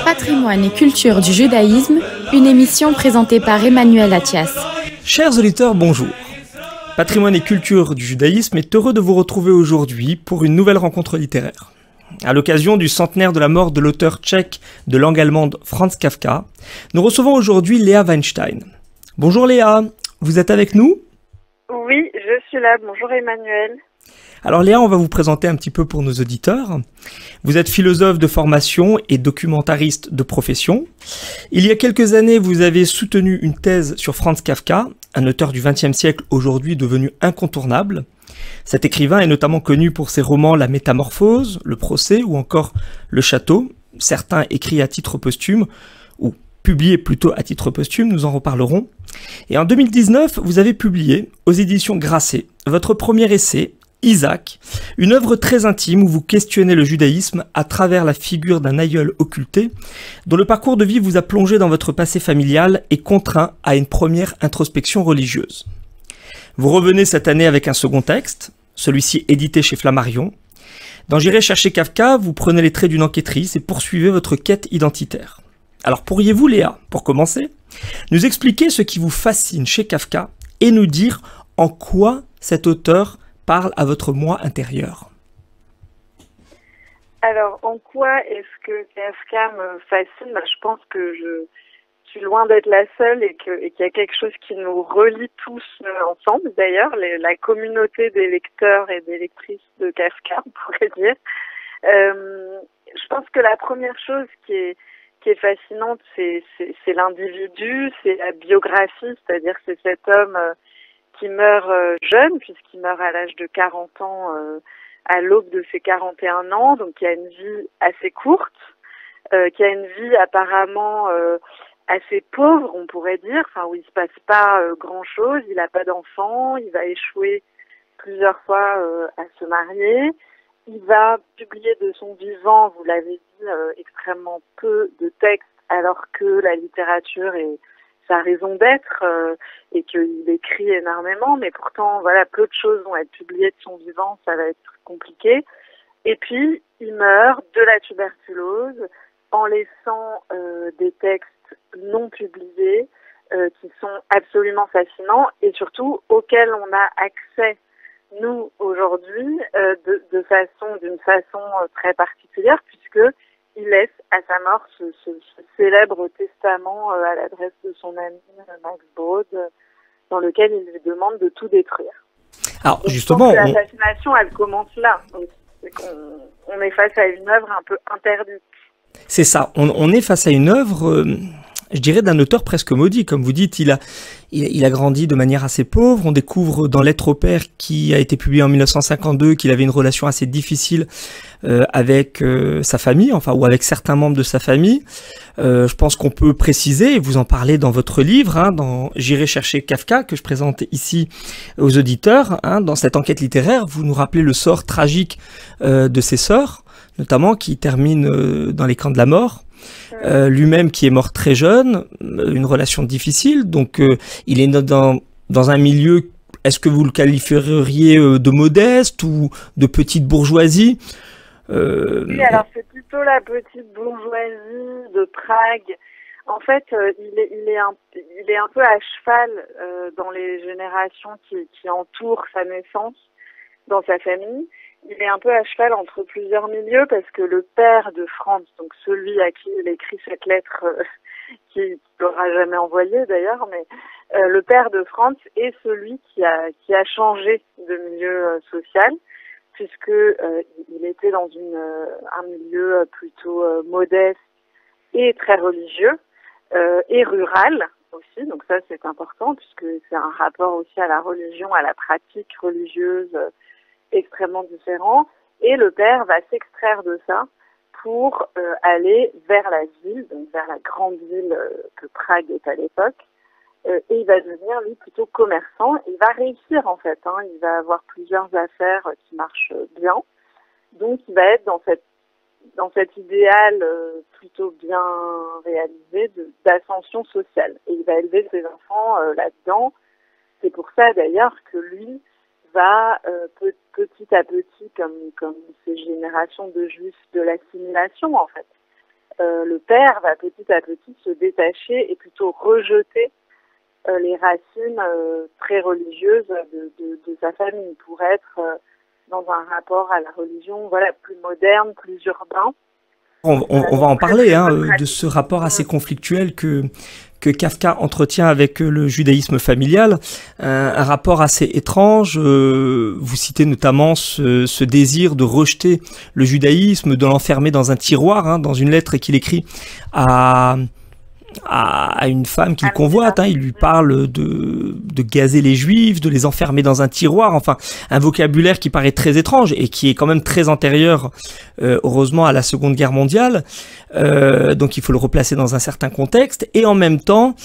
Patrimoine et culture du judaïsme, une émission présentée par Emmanuel Attias. Chers auditeurs, bonjour. Patrimoine et culture du judaïsme est heureux de vous retrouver aujourd'hui pour une nouvelle rencontre littéraire. À l'occasion du centenaire de la mort de l'auteur tchèque de langue allemande Franz Kafka, nous recevons aujourd'hui Léa Weinstein. Bonjour Léa, vous êtes avec nous ? Oui, je suis là. Bonjour Emmanuel. Alors Léa, on va vous présenter un petit peu pour nos auditeurs. Vous êtes philosophe de formation et documentariste de profession. Il y a quelques années, vous avez soutenu une thèse sur Franz Kafka, un auteur du XXe siècle aujourd'hui devenu incontournable. Cet écrivain est notamment connu pour ses romans La Métamorphose, Le Procès ou encore Le Château, certains écrits à titre posthume, ou publiés plutôt à titre posthume, nous en reparlerons. Et en 2019, vous avez publié, aux éditions Grasset, votre premier essai, Isaac, une œuvre très intime où vous questionnez le judaïsme à travers la figure d'un aïeul occulté, dont le parcours de vie vous a plongé dans votre passé familial et contraint à une première introspection religieuse. Vous revenez cette année avec un second texte, celui-ci édité chez Flammarion. Dans J'irai chercher Kafka, vous prenez les traits d'une enquêtrice et poursuivez votre quête identitaire. Alors pourriez-vous, Léa, pour commencer, nous expliquer ce qui vous fascine chez Kafka et nous dire en quoi cet auteur parle à votre moi intérieur? Alors, en quoi est-ce que Kafka me fascine? Je pense que je suis loin d'être la seule et qu'il y a quelque chose qui nous relie tous ensemble. D'ailleurs, la communauté des lecteurs et des lectrices de Kafka, on pourrait dire. Je pense que la première chose qui est fascinante, c'est l'individu, c'est la biographie, c'est-à-dire c'est cet homme qui meurt jeune, puisqu'il meurt à l'âge de 40 ans, à l'aube de ses 41 ans, donc qui a une vie assez courte, qui a une vie apparemment assez pauvre, on pourrait dire, enfin où il se passe pas grand-chose, il n'a pas d'enfant, il va échouer plusieurs fois à se marier, il va publier de son vivant, vous l'avez dit, extrêmement peu de textes, alors que la littérature est sa raison d'être et qu'il écrit énormément, mais pourtant, voilà, peu de choses vont être publiées de son vivant, ça va être compliqué. Et puis, il meurt de la tuberculose en laissant des textes non publiés qui sont absolument fascinants et surtout auxquels on a accès, nous, aujourd'hui, d'une façon très particulière, puisque il laisse à sa mort ce célèbre testament à l'adresse de son ami Max Brod, dans lequel il lui demande de tout détruire. Alors donc, justement, la fascination, elle commence là. C'est qu'on est face à une œuvre un peu interdite. c'est ça, on est face à une œuvre, je dirais, d'un auteur presque maudit. Comme vous dites, il a grandi de manière assez pauvre. On découvre dans Lettres au père, qui a été publié en 1952, qu'il avait une relation assez difficile avec sa famille, enfin, ou avec certains membres de sa famille. Je pense qu'on peut préciser, et vous en parlez dans votre livre, dans J'irai chercher Kafka, que je présente ici aux auditeurs, dans cette enquête littéraire, vous nous rappelez le sort tragique de ses sœurs, notamment, qui terminent dans les camps de la mort. Lui-même qui est mort très jeune, une relation difficile, donc il est dans un milieu, est-ce que vous le qualifieriez de modeste ou de petite bourgeoisie? Oui, alors c'est plutôt la petite bourgeoisie de Prague. En fait, il est un peu à cheval dans les générations qui entourent sa naissance, dans sa famille. Il est un peu à cheval entre plusieurs milieux parce que le père de Franz, donc celui à qui il écrit cette lettre qu'il n'aura jamais envoyée d'ailleurs, mais le père de Franz est celui qui a changé de milieu social, puisque il était dans un milieu plutôt modeste et très religieux et rural aussi. Donc ça c'est important puisque c'est un rapport aussi à la religion, à la pratique religieuse extrêmement différent, et le père va s'extraire de ça pour aller vers la ville, donc vers la grande ville que Prague est à l'époque, et il va devenir lui plutôt commerçant. Il va réussir en fait, il va avoir plusieurs affaires qui marchent bien, donc il va être dans cet idéal plutôt bien réalisé d'ascension sociale, et il va élever ses enfants là-dedans. C'est pour ça d'ailleurs que lui va petit à petit, comme ces générations de juifs de l'assimilation en fait, le père va petit à petit se détacher et plutôt rejeter les racines très religieuses de sa famille pour être dans un rapport à la religion, voilà, plus moderne, plus urbain. On va en parler, hein, de ce rapport assez conflictuel que Kafka entretient avec le judaïsme familial, un rapport assez étrange. Vous citez notamment ce désir de rejeter le judaïsme, de l'enfermer dans un tiroir, hein, dans une lettre qu'il écrit à une femme qu'il convoite, hein. Il lui parle de gazer les juifs, de les enfermer dans un tiroir, enfin un vocabulaire qui paraît très étrange et qui est quand même très antérieur, heureusement, à la Seconde Guerre mondiale. Donc il faut le replacer dans un certain contexte, et en même temps,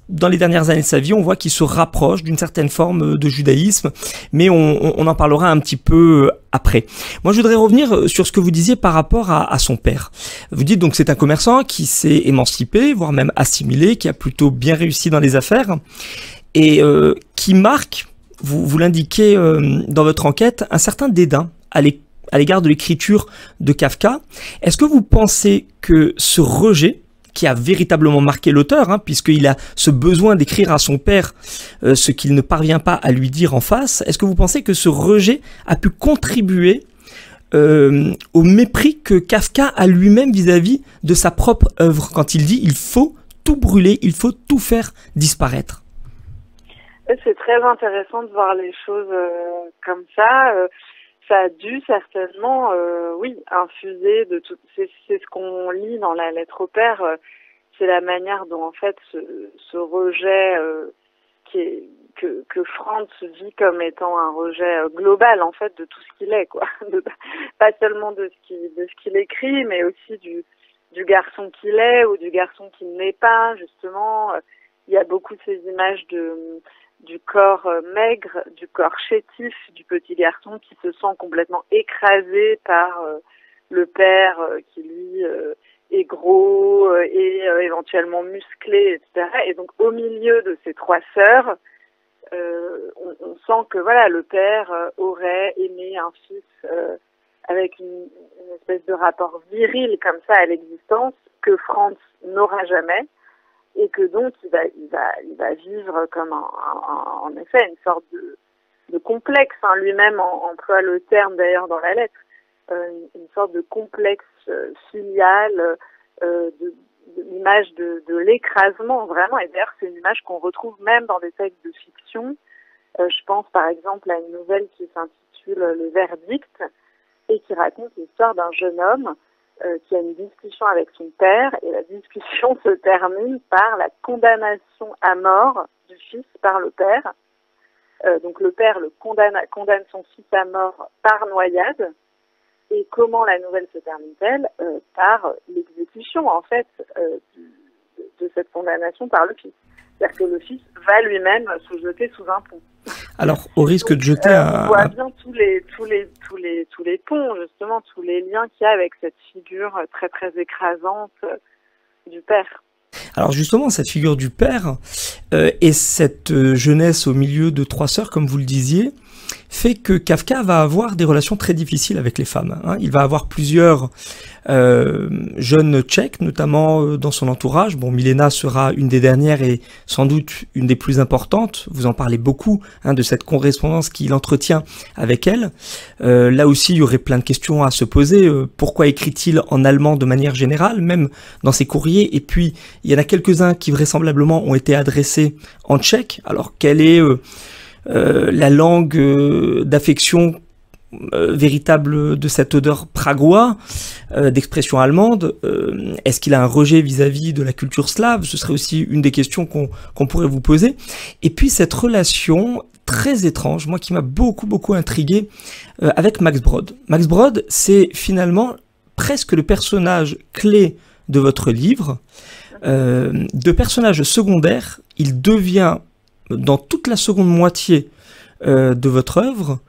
dans les dernières années de sa vie, on voit qu'il se rapproche d'une certaine forme de judaïsme, mais on en parlera un petit peu après. Moi, je voudrais revenir sur ce que vous disiez par rapport à son père. Vous dites donc que c'est un commerçant qui s'est émancipé, voire même assimilé, qui a plutôt bien réussi dans les affaires, et qui marque, vous l'indiquez dans votre enquête, un certain dédain à l'égard de l'écriture de Kafka. Est-ce que vous pensez que ce rejet, qui a véritablement marqué l'auteur, hein, puisqu'il a ce besoin d'écrire à son père ce qu'il ne parvient pas à lui dire en face, est-ce que vous pensez que ce rejet a pu contribuer au mépris que Kafka a lui-même vis-à-vis de sa propre œuvre, quand il dit « il faut tout brûler, il faut tout faire disparaître ». C'est très intéressant de voir les choses comme ça. Ça a dû certainement, oui, infuser de tout. C'est ce qu'on lit dans la lettre au père. C'est la manière dont en fait ce rejet que Franz vit comme étant un rejet global en fait de tout ce qu'il est, quoi. Pas seulement de ce qu'il écrit, mais aussi du garçon qu'il est ou du garçon qu'il n'est pas. Justement, il y a beaucoup de ces images du corps maigre, du corps chétif du petit garçon qui se sent complètement écrasé par le père qui lui est gros et éventuellement musclé, etc. Et donc au milieu de ces trois sœurs, on sent que voilà, le père aurait aimé un fils avec une espèce de rapport viril comme ça à l'existence que Franz n'aura jamais. Et que donc il va vivre comme en effet une sorte de complexe, hein. Lui-même emploie le terme d'ailleurs dans la lettre, une sorte de complexe filial, l'image de l'écrasement vraiment. Et d'ailleurs c'est une image qu'on retrouve même dans des textes de fiction. Je pense par exemple à une nouvelle qui s'intitule Le Verdict et qui raconte l'histoire d'un jeune homme qui a une discussion avec son père, et la discussion se termine par la condamnation à mort du fils par le père. Donc le père condamne son fils à mort par noyade. Et comment la nouvelle se termine-t-elle? Par l'exécution en fait de cette condamnation par le fils. C'est-à-dire que le fils va lui-même se jeter sous un pont. Alors, au risque de jeter on voit bien tous les ponts, justement, tous les liens qu'il y a avec cette figure très très écrasante du père. Alors justement, cette figure du père et cette jeunesse au milieu de trois sœurs, comme vous le disiez, fait que Kafka va avoir des relations très difficiles avec les femmes, hein. Il va avoir plusieurs jeunes tchèques, notamment dans son entourage. Bon, Milena sera une des dernières et sans doute une des plus importantes. Vous en parlez beaucoup, hein, de cette correspondance qu'il entretient avec elle. Là aussi, il y aurait plein de questions à se poser. Pourquoi écrit-il en allemand de manière générale, même dans ses courriers? Et puis, il y en a quelques-uns qui vraisemblablement ont été adressés en tchèque. Alors, quelle est la langue d'affection véritable de cet auteur pragois, d'expression allemande? Est-ce qu'il a un rejet vis-à-vis de la culture slave? Ce serait aussi une des questions qu'on pourrait vous poser. Et puis cette relation très étrange, moi qui m'a beaucoup intrigué, avec Max Brod. Max Brod, c'est finalement presque le personnage clé de votre livre. De personnage secondaire, il devient, dans toute la seconde moitié de votre œuvre,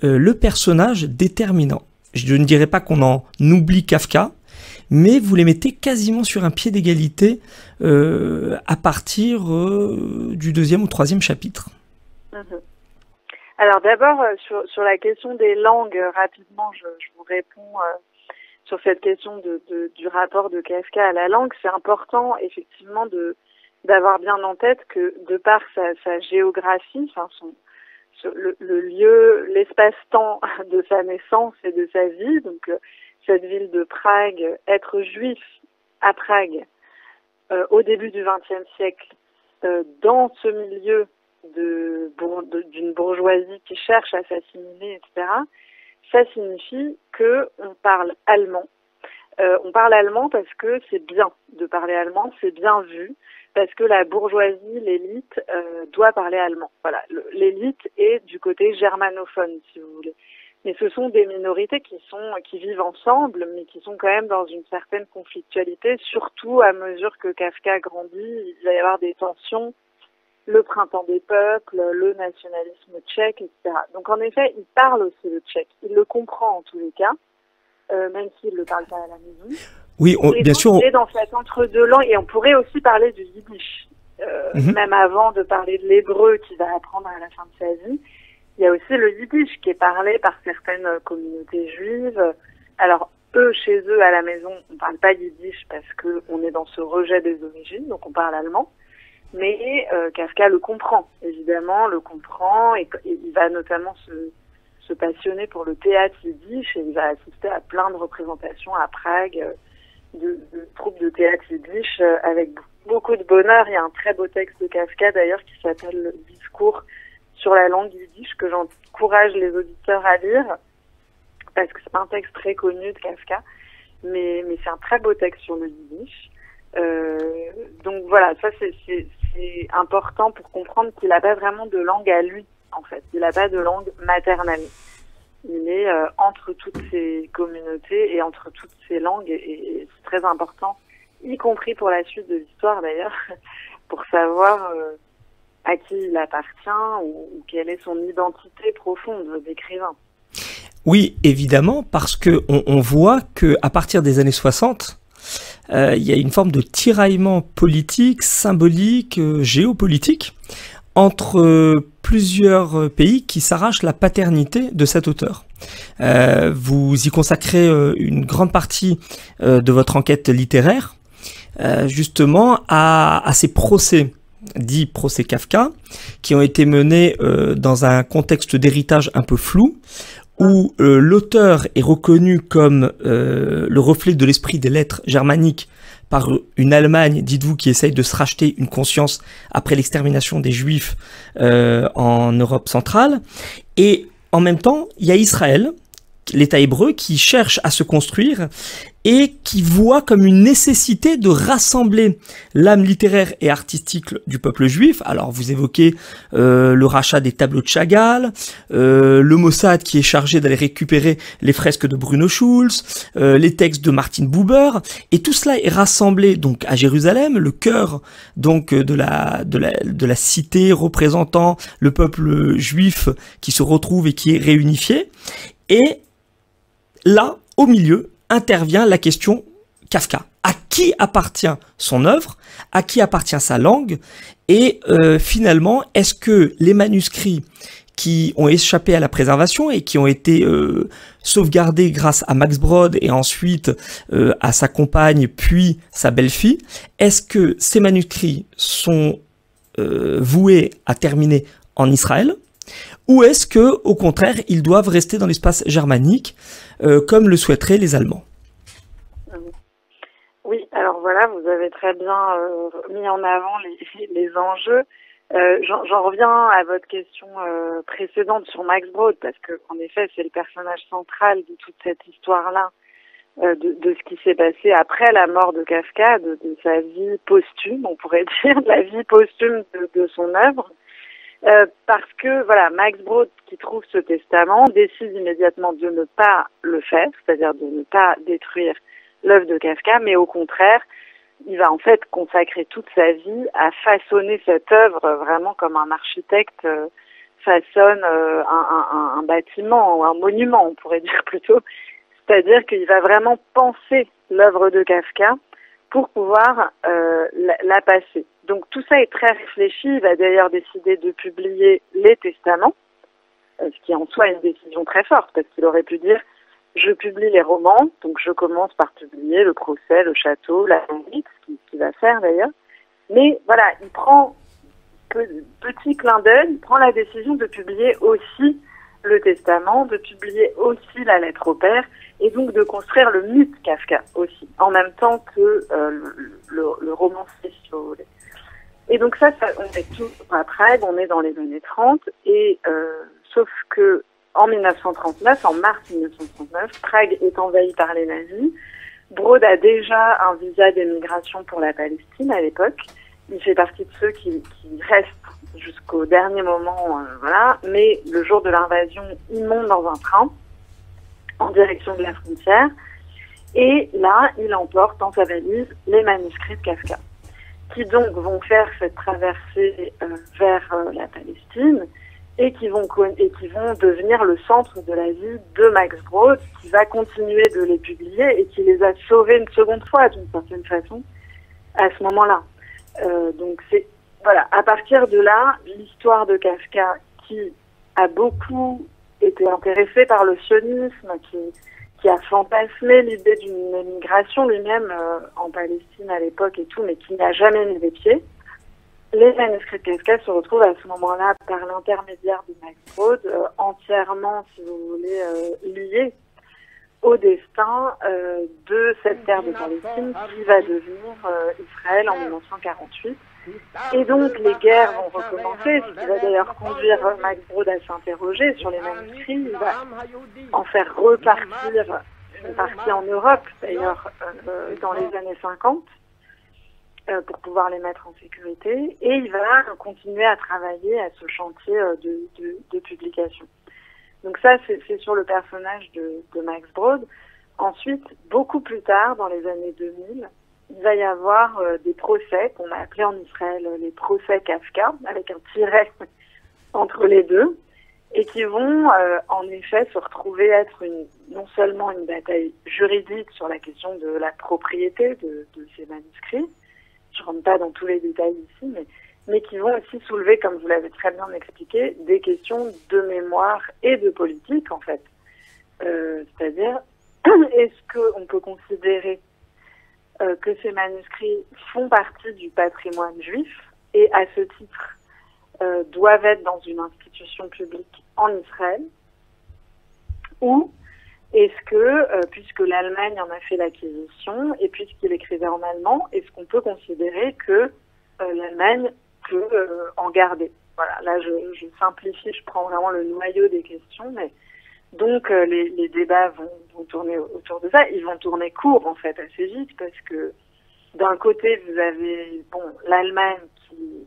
le personnage déterminant. Je ne dirais pas qu'on en oublie Kafka, mais vous les mettez quasiment sur un pied d'égalité à partir du 2e ou 3e chapitre. Alors d'abord, sur la question des langues, rapidement, je vous réponds sur cette question du rapport de Kafka à la langue, c'est important effectivement d'avoir bien en tête que de par sa géographie, enfin le lieu, l'espace-temps de sa naissance et de sa vie, donc cette ville de Prague, être juif à Prague au début du XXe siècle, dans ce milieu d'une bourgeoisie qui cherche à s'assimiler, etc., ça signifie que on parle allemand. On parle allemand parce que c'est bien de parler allemand, c'est bien vu, parce que la bourgeoisie, l'élite, doit parler allemand. Voilà, l'élite est du côté germanophone, si vous voulez. Mais ce sont des minorités qui vivent ensemble, mais qui sont quand même dans une certaine conflictualité, surtout à mesure que Kafka grandit, il va y avoir des tensions, le printemps des peuples, le nationalisme tchèque, etc. Donc en effet, il parle aussi le tchèque, il le comprend en tous les cas, même s'il ne le parle pas à la maison. Oui, bien sûr. Il est dans cet entre-deux langues, et on pourrait aussi parler du yiddish, même avant de parler de l'hébreu qu'il va apprendre à la fin de sa vie. Il y a aussi le yiddish qui est parlé par certaines communautés juives. Alors, eux, chez eux, à la maison, on parle pas yiddish parce que on est dans ce rejet des origines, donc on parle allemand. Mais Kafka le comprend, évidemment, et il va notamment se passionner pour le théâtre yiddish, et il va assister à plein de représentations à Prague de troupes de théâtre yiddish avec beaucoup de bonheur. Il y a un très beau texte de Kafka d'ailleurs qui s'appelle le Discours sur la langue yiddish, que j'encourage les auditeurs à lire, parce que c'est pas un texte très connu de Kafka, mais c'est un très beau texte sur le yiddish. Donc voilà, ça c'est important pour comprendre qu'il n'a pas vraiment de langue à lui, en fait. Il n'a pas de langue maternelle. Il est entre toutes ces communautés et entre toutes ces langues, et c'est très important, y compris pour la suite de l'histoire d'ailleurs, pour savoir à qui il appartient ou quelle est son identité profonde d'écrivain. Oui, évidemment, parce que on voit que à partir des années 60, il y a une forme de tiraillement politique, symbolique, géopolitique entre plusieurs pays qui s'arrachent la paternité de cet auteur. Vous y consacrez une grande partie de votre enquête littéraire justement à ces procès, dits procès Kafka, qui ont été menés dans un contexte d'héritage un peu flou, où l'auteur est reconnu comme le reflet de l'esprit des lettres germaniques par une Allemagne, dites-vous, qui essaye de se racheter une conscience après l'extermination des Juifs en Europe centrale. Et en même temps, il y a Israël, l'État hébreu, qui cherche à se construire et qui voit comme une nécessité de rassembler l'âme littéraire et artistique du peuple juif. Alors vous évoquez le rachat des tableaux de Chagall, le Mossad qui est chargé d'aller récupérer les fresques de Bruno Schulz, les textes de Martin Buber, et tout cela est rassemblé donc à Jérusalem, le cœur donc de la cité représentant le peuple juif qui se retrouve et qui est réunifié. Et là, au milieu, intervient la question Kafka. À qui appartient son œuvre? À qui appartient sa langue? Et finalement, est-ce que les manuscrits qui ont échappé à la préservation et qui ont été sauvegardés grâce à Max Brod et ensuite à sa compagne puis sa belle-fille, est-ce que ces manuscrits sont voués à terminer en Israël? Ou est-ce que, au contraire, ils doivent rester dans l'espace germanique, comme le souhaiteraient les Allemands? Oui, alors voilà, vous avez très bien mis en avant les enjeux. J'en reviens à votre question précédente sur Max Brod, parce que en effet, c'est le personnage central de toute cette histoire-là, de ce qui s'est passé après la mort de Kafka, de sa vie posthume, on pourrait dire, de la vie posthume de son œuvre. Parce que voilà, Max Brod, qui trouve ce testament, décide immédiatement de ne pas le faire, c'est-à-dire de ne pas détruire l'œuvre de Kafka, mais au contraire, il va en fait consacrer toute sa vie à façonner cette œuvre vraiment comme un architecte façonne un bâtiment ou un monument, on pourrait dire plutôt. C'est-à-dire qu'il va vraiment penser l'œuvre de Kafka pour pouvoir la passer. Donc tout ça est très réfléchi. Il va d'ailleurs décider de publier les testaments, ce qui en soi est une décision très forte, parce qu'il aurait pu dire je publie les romans, donc je commence par publier le procès, le château, la conduite, ce qu'il va faire d'ailleurs. Mais voilà, il prend, petit clin d'œil, il prend la décision de publier aussi le testament, de publier aussi la lettre au père, et donc de construire le mythe Kafka aussi, en même temps que le romancier, si vous voulez. Et donc ça, on est tout à Prague, on est dans les années 30, et sauf que en 1939, en mars 1939, Prague est envahie par les nazis. Broad a déjà un visa d'émigration pour la Palestine à l'époque. Il fait partie de ceux qui restent jusqu'au dernier moment, voilà. Mais le jour de l'invasion, il monte dans un train en direction de la frontière. Et là, il emporte dans sa valise les manuscrits de Kafka, qui donc vont faire cette traversée vers la Palestine et qui vont devenir le centre de la vie de Max Brod, qui va continuer de les publier et qui les a sauvés une seconde fois, d'une certaine façon, à ce moment-là. Donc c'est, voilà, à partir de là, l'histoire de Kafka, qui a beaucoup été intéressé par le sionisme, qui a fantasmé l'idée d'une émigration lui-même en Palestine à l'époque et tout, mais qui n'a jamais mis les pieds. Les manuscrits de Kafka se retrouvent à ce moment-là par l'intermédiaire de Max Brod, entièrement, si vous voulez, liés au destin de cette terre de Palestine qui va devenir Israël en 1948. Et donc les guerres vont recommencer, ce qui va d'ailleurs conduire Max Brod à s'interroger sur les manuscrits. Il va en faire repartir une partie en Europe, d'ailleurs, dans les années 50. Pour pouvoir les mettre en sécurité, et il va continuer à travailler à ce chantier de publication. Donc ça, c'est sur le personnage de Max Brod. Ensuite, beaucoup plus tard, dans les années 2000, il va y avoir des procès qu'on a appelés en Israël les procès Kafka, avec un tiret entre les deux, et qui vont en effet se retrouver être non seulement une bataille juridique sur la question de la propriété de ces manuscrits, je rentre pas dans tous les détails ici, mais qui vont aussi soulever, comme vous l'avez très bien expliqué, des questions de mémoire et de politique, en fait. C'est-à-dire, est-ce qu'on peut considérer que ces manuscrits font partie du patrimoine juif et, à ce titre, doivent être dans une institution publique en Israël, ou est-ce que, puisque l'Allemagne en a fait l'acquisition, et puisqu'il écrivait en allemand, est-ce qu'on peut considérer que l'Allemagne peut en garder? Voilà, là je simplifie, je prends vraiment le noyau des questions, mais donc les débats vont tourner autour de ça. Ils vont tourner court en fait assez vite, parce que d'un côté vous avez l'Allemagne qui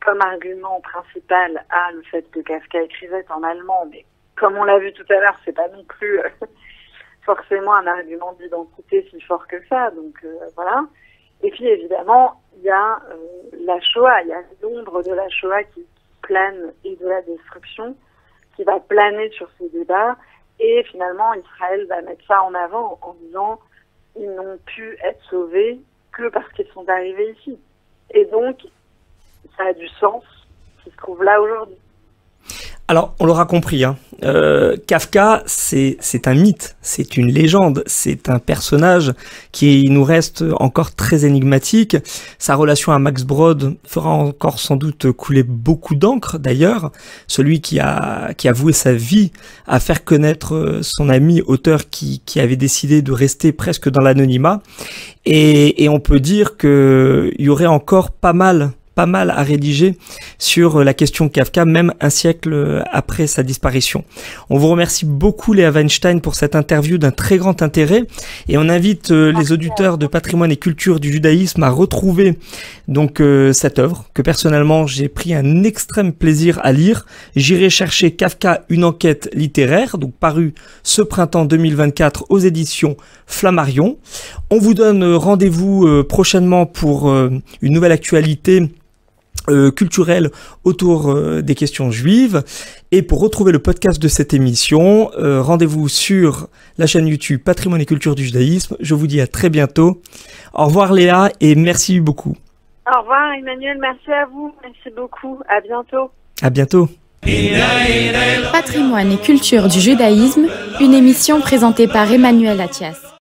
comme argument principal a le fait que Kafka écrivait en allemand, mais comme on l'a vu tout à l'heure, c'est pas non plus forcément un argument d'identité si fort que ça. Donc voilà. Et puis évidemment, il y a la Shoah, il y a l'ombre de la Shoah qui plane et de la destruction qui va planer sur ces débats. Et finalement, Israël va mettre ça en avant en disant ils n'ont pu être sauvés que parce qu'ils sont arrivés ici. Et donc, ça a du sens qui se trouve là aujourd'hui. Alors, on l'aura compris, hein. Kafka, c'est un mythe, c'est une légende, c'est un personnage qui nous reste encore très énigmatique. Sa relation à Max Brod fera encore sans doute couler beaucoup d'encre, d'ailleurs. Celui qui a voué sa vie à faire connaître son ami auteur qui avait décidé de rester presque dans l'anonymat. Et on peut dire qu'il y aurait encore pas mal à rédiger sur la question Kafka, même un siècle après sa disparition. On vous remercie beaucoup, Léa Weinstein, pour cette interview d'un très grand intérêt, et on invite les auditeurs de Patrimoine et Culture du Judaïsme à retrouver donc cette œuvre que personnellement j'ai pris un extrême plaisir à lire. J'irai chercher Kafka, une enquête littéraire, donc paru ce printemps 2024 aux éditions Flammarion. On vous donne rendez-vous prochainement pour une nouvelle actualité culturelle autour des questions juives. Et pour retrouver le podcast de cette émission, rendez-vous sur la chaîne YouTube Patrimoine et Culture du Judaïsme. Je vous dis à très bientôt. Au revoir Léa et merci beaucoup. Au revoir Emmanuel, merci à vous, merci beaucoup, à bientôt. À bientôt. Patrimoine et culture du judaïsme, une émission présentée par Emmanuel Attias.